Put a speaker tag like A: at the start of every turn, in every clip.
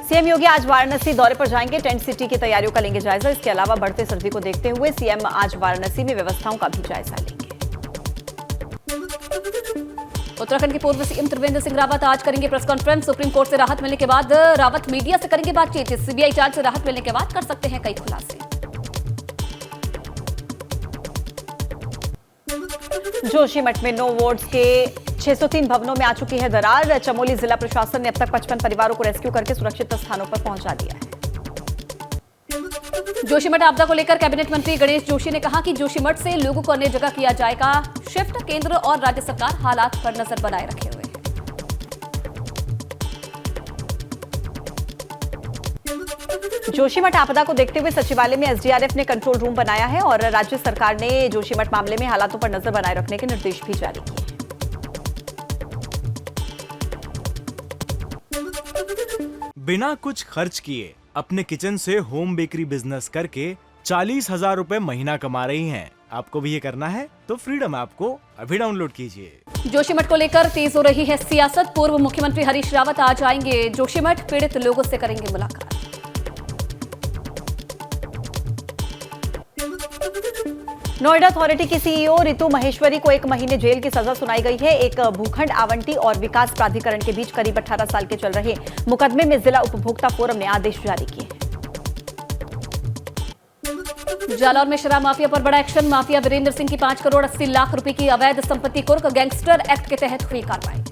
A: CM योगी आज वाराणसी दौरे पर जाएंगे। टेंट सिटी की तैयारियों का लेंगे जायजा। इसके अलावा बढ़ते सर्दी को देखते हुए सीएम आज वाराणसी में व्यवस्थाओं का भी जायजा लेंगे।
B: उत्तराखंड के पूर्व सीएम त्रिवेंद्र सिंह रावत आज करेंगे प्रेस कॉन्फ्रेंस। सुप्रीम कोर्ट से राहत मिलने के बाद रावत मीडिया से करेंगे बातचीत। सीबीआई जांच से राहत मिलने के बाद कर सकते हैं कई खुलासे।
A: जोशीमठ में 9 वार्ड्स के 603 भवनों में आ चुकी है दरार। चमोली जिला प्रशासन ने अब तक 55 परिवारों को रेस्क्यू करके सुरक्षित स्थानों पर पहुंचा दिया है।
B: जोशीमठ आपदा को लेकर कैबिनेट मंत्री गणेश जोशी ने कहा कि जोशीमठ से लोगों को अन्य जगह किया जाएगा शिफ्ट। केंद्र और राज्य सरकार हालात पर नजर बनाए रखे हुए हैं।
A: जोशीमठ आपदा को देखते हुए सचिवालय में एसडीआरएफ ने कंट्रोल रूम बनाया है और राज्य सरकार ने जोशीमठ मामले में हालातों पर नजर बनाए रखने के निर्देश भी जारी किए।
C: बिना कुछ खर्च किए अपने किचन से होम बेकरी बिजनेस करके 40,000 रुपए महीना कमा रही हैं। आपको भी ये करना है तो फ्रीडम ऐप को अभी डाउनलोड कीजिए।
B: जोशीमठ को लेकर तेज हो रही है सियासत। पूर्व मुख्यमंत्री हरीश रावत आज आएंगे जोशीमठ। पीड़ित लोगों से करेंगे मुलाकात।
A: नोएडा अथॉरिटी की सीईओ रितु महेश्वरी को 1 महीने जेल की सजा सुनाई गई है। एक भूखंड आवंटी और विकास प्राधिकरण के बीच करीब 18 साल के चल रहे मुकदमे में जिला उपभोक्ता फोरम ने आदेश जारी किए।
B: जालौर में शराब माफिया पर बड़ा एक्शन। माफिया वीरेंद्र सिंह की 5 करोड़ 80 लाख रुपए की अवैध संपत्ति कुर्क। गैंगस्टर एक्ट के तहत हुई कार्रवाई।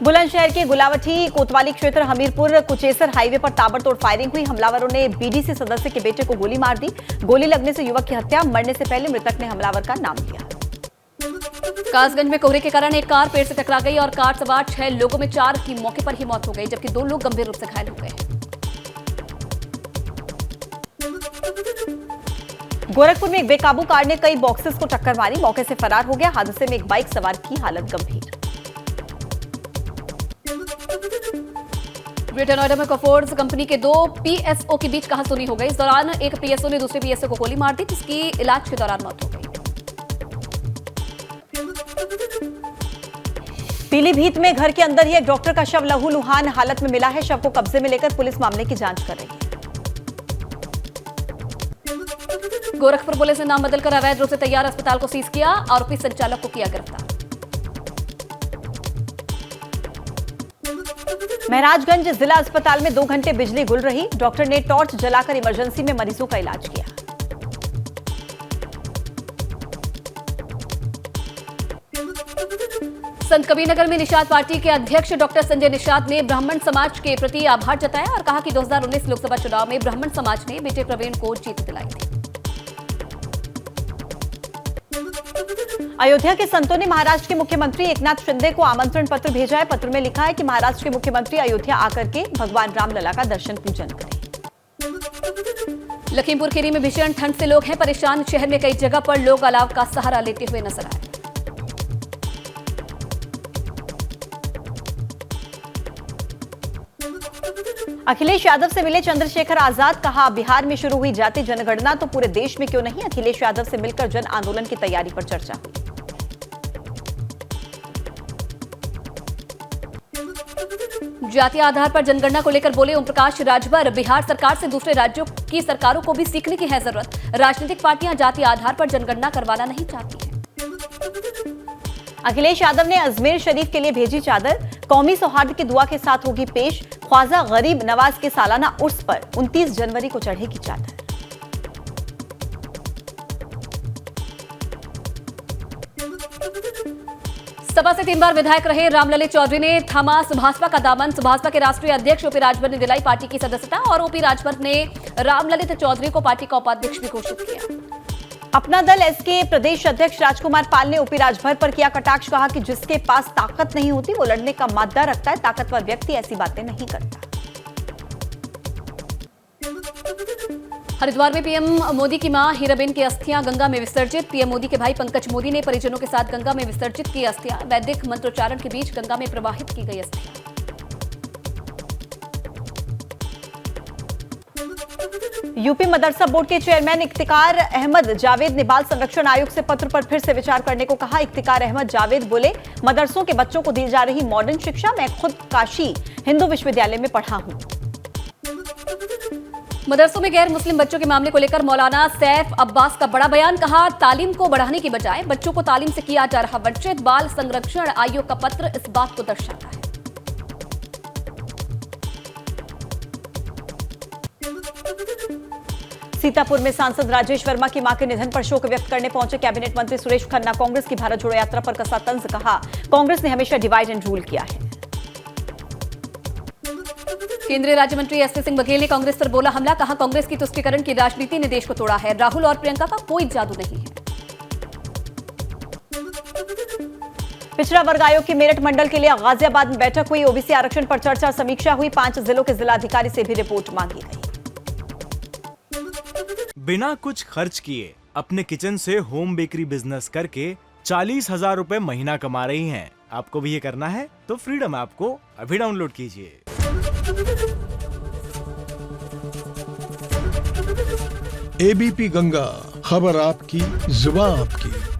A: बुलंदशहर के गुलावटी कोतवाली क्षेत्र हमीरपुर कुचेसर हाईवे पर ताबड़तोड़ फायरिंग हुई। हमलावरों ने बीडीसी सदस्य के बेटे को गोली मार दी। गोली लगने से युवक की हत्या। मरने से पहले मृतक ने हमलावर का नाम लिया।
B: कासगंज में कोहरे के कारण एक कार पेड़ से टकरा गई और कार सवार 6 लोगों में 4 की मौके पर ही मौत हो गई, जबकि 2 लोग गंभीर रूप से घायल हो गए।
A: गोरखपुर में एक बेकाबू कार ने कई बॉक्सेस को टक्कर मारी, मौके से फरार हो गया। हादसे में एक बाइक सवार की हालत गंभीर।
B: ग्रेटर नोएडा में कोफोर्स कंपनी के 2 पीएसओ के बीच कहासुनी हो गई। इस दौरान एक पीएसओ ने दूसरे पीएसओ को गोली मार दी, जिसकी इलाज के दौरान मौत हो गई।
A: पीलीभीत में घर के अंदर ही एक डॉक्टर का शव लहूलुहान हालत में मिला है। शव को कब्जे में लेकर पुलिस मामले की जांच कर रही है।
B: गोरखपुर पुलिस ने नाम बदलकर अवैध रूप से तैयार अस्पताल को सीज किया। आरोपी संचालक को किया गिरफ्तार।
A: महराजगंज जिला अस्पताल में 2 घंटे बिजली गुल रही। डॉक्टर ने टॉर्च जलाकर इमरजेंसी में मरीजों का इलाज किया।
B: संत कबीरनगर में निषाद पार्टी के अध्यक्ष डॉक्टर संजय निषाद ने ब्राह्मण समाज के प्रति आभार जताया और कहा कि 2019 लोकसभा चुनाव में ब्राह्मण समाज ने बेटे प्रवीण को जीत दिलाई थी।
A: अयोध्या के संतों ने महाराष्ट्र के मुख्यमंत्री एकनाथ शिंदे को आमंत्रण पत्र भेजा है। पत्र में लिखा है कि महाराष्ट्र के मुख्यमंत्री अयोध्या आकर के भगवान रामलला का दर्शन पूजन करें।
B: लखीमपुर खीरी में भीषण ठंड से लोग हैं परेशान। शहर में कई जगह पर लोग अलाव का सहारा लेते हुए नजर आए।
A: अखिलेश यादव से मिले चंद्रशेखर आजाद। कहा, बिहार में शुरू हुई जाति जनगणना तो पूरे देश में क्यों नहीं। अखिलेश यादव से मिलकर जन आंदोलन की तैयारी पर चर्चा हुई।
B: जातीय आधार पर जनगणना को लेकर बोले ओम प्रकाश राजभर। बिहार सरकार से दूसरे राज्यों की सरकारों को भी सीखने की है जरूरत। राजनीतिक पार्टियां जातीय आधार पर जनगणना करवाना नहीं चाहती हैं।
A: अखिलेश यादव ने अजमेर शरीफ के लिए भेजी चादर। कौमी सौहार्द की दुआ के साथ होगी पेश। ख्वाजा गरीब नवाज के सालाना उर्स पर 29 जनवरी को चढ़ेगी चादर।
B: सपा से 3 बार विधायक रहे रामलले चौधरी ने थामा सुभाषपा का दामन। सुभाषपा के राष्ट्रीय अध्यक्ष ओपी राजभर ने दिलाई पार्टी की सदस्यता और ओपी राजभर ने रामललित चौधरी को पार्टी का उपाध्यक्ष भी घोषित किया।
A: अपना दल एस के प्रदेश अध्यक्ष राजकुमार पाल ने ओपी राजभर पर किया कटाक्ष। कहा कि जिसके पास ताकत नहीं होती वो लड़ने का माद्दा रखता है। ताकतवर व्यक्ति ऐसी बातें नहीं करता।
B: हरिद्वार में पीएम मोदी की मां हीराबेन की अस्थियां गंगा में विसर्जित। पीएम मोदी के भाई पंकज मोदी ने परिजनों के साथ गंगा में विसर्जित की अस्थियां। वैदिक मंत्रोच्चारण के बीच गंगा में प्रवाहित की गई अस्थियां।
A: यूपी मदरसा बोर्ड के चेयरमैन इफ्तिकार अहमद जावेद ने बाल संरक्षण आयोग से पत्र पर फिर से विचार करने को कहा। इफ्तिकार अहमद जावेद बोले, मदरसों के बच्चों को दी जा रही मॉडर्न शिक्षा। मैं खुद काशी हिंदू विश्वविद्यालय में पढ़ा हूं।
B: मदरसों में गैर मुस्लिम बच्चों के मामले को लेकर मौलाना सैफ अब्बास का बड़ा बयान। कहा, तालीम को बढ़ाने की बजाय बच्चों को तालीम से किया जा रहा वंचित। बाल संरक्षण आयोग का पत्र इस बात को दर्शाता है।
A: सीतापुर में सांसद राजेश वर्मा की मां के निधन पर शोक व्यक्त करने पहुंचे कैबिनेट मंत्री सुरेश खन्ना। कांग्रेस की भारत जोड़ो यात्रा पर कसा तंज। कहा, कांग्रेस ने हमेशा डिवाइड एंड रूल किया है।
B: केंद्रीय राज्य मंत्री एसपी सिंह बघेल ने कांग्रेस पर बोला हमला। कहा, कांग्रेस की तुष्टीकरण की राजनीति ने देश को तोड़ा है। राहुल और प्रियंका का कोई जादू नहीं है।
A: पिछड़ा वर्ग आयोग की मेरठ मंडल के लिए गाजियाबाद में बैठक हुई। ओबीसी आरक्षण पर चर्चा और समीक्षा हुई। 5 जिलों के जिलाधिकारी से भी रिपोर्ट मांगी गई।
C: बिना कुछ खर्च किए अपने किचन से होम बेकरी बिजनेस करके 40,000 रुपए महीना कमा रही हैं। आपको भी ये करना है तो फ्रीडम ऐप को अभी डाउनलोड कीजिए।
D: एबीपी गंगा, खबर आपकी, जुबान आपकी।